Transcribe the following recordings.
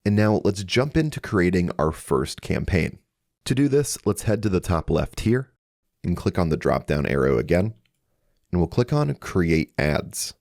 And now let's jump into creating our first campaign. To do this, let's head to the top left here and click on the drop-down arrow again, and we'll click on Create Ads.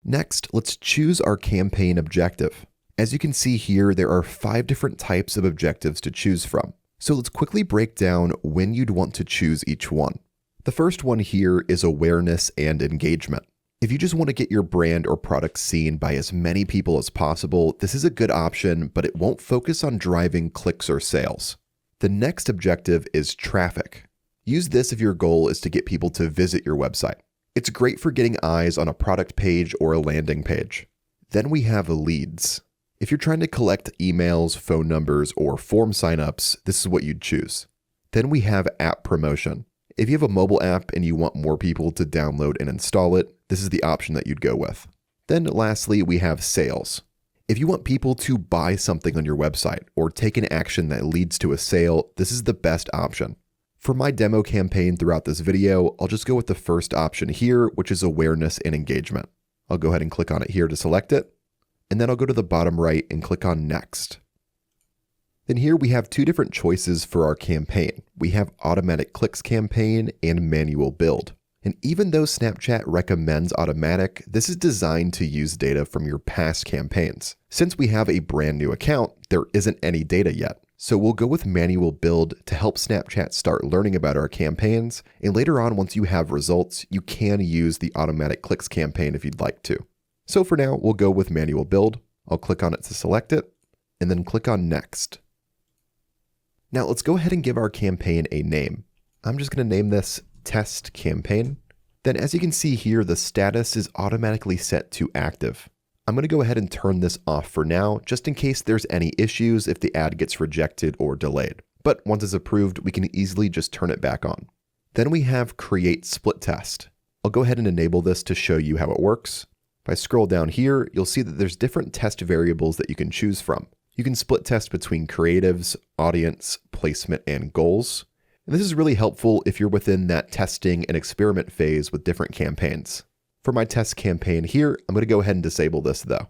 Next, let's choose our campaign objective. As you can see here, there are 5 different types of objectives to choose from. So let's quickly break down when you'd want to choose each one. The first one here is awareness and engagement. If you just want to get your brand or product seen by as many people as possible, this is a good option, but it won't focus on driving clicks or sales. The next objective is traffic. Use this if your goal is to get people to visit your website. It's great for getting eyes on a product page or a landing page. Then we have leads. If you're trying to collect emails, phone numbers, or form signups, this is what you'd choose. Then we have app promotion. If you have a mobile app and you want more people to download and install it, this is the option that you'd go with. Then lastly, we have sales. If you want people to buy something on your website or take an action that leads to a sale, this is the best option. For my demo campaign throughout this video, I'll just go with the first option here, which is awareness and engagement. I'll go ahead and click on it here to select it, and then I'll go to the bottom right and click on Next. Then here we have 2 different choices for our campaign. We have automatic clicks campaign and manual build. And even though Snapchat recommends automatic, this is designed to use data from your past campaigns. Since we have a brand new account, there isn't any data yet. So we'll go with manual build to help Snapchat start learning about our campaigns. And later on, once you have results, you can use the automatic clicks campaign if you'd like to. So for now, we'll go with manual build. I'll click on it to select it, and then click on Next. Now let's go ahead and give our campaign a name. I'm just going to name this Test Campaign. Then as you can see here, the status is automatically set to active. I'm going to go ahead and turn this off for now, just in case there's any issues if the ad gets rejected or delayed. But once it's approved, we can easily just turn it back on. Then we have Create Split Test. I'll go ahead and enable this to show you how it works. If I scroll down here, you'll see that there's different test variables that you can choose from. You can split test between creatives, audience, placement, and goals. And this is really helpful if you're within that testing and experiment phase with different campaigns. For my test campaign here, I'm going to go ahead and disable this though.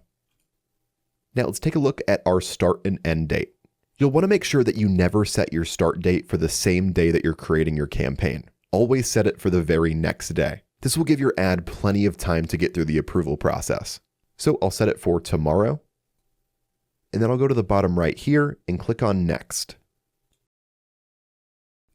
Now let's take a look at our start and end date. You'll want to make sure that you never set your start date for the same day that you're creating your campaign. Always set it for the very next day. This will give your ad plenty of time to get through the approval process. So I'll set it for tomorrow. And then I'll go to the bottom right here and click on Next.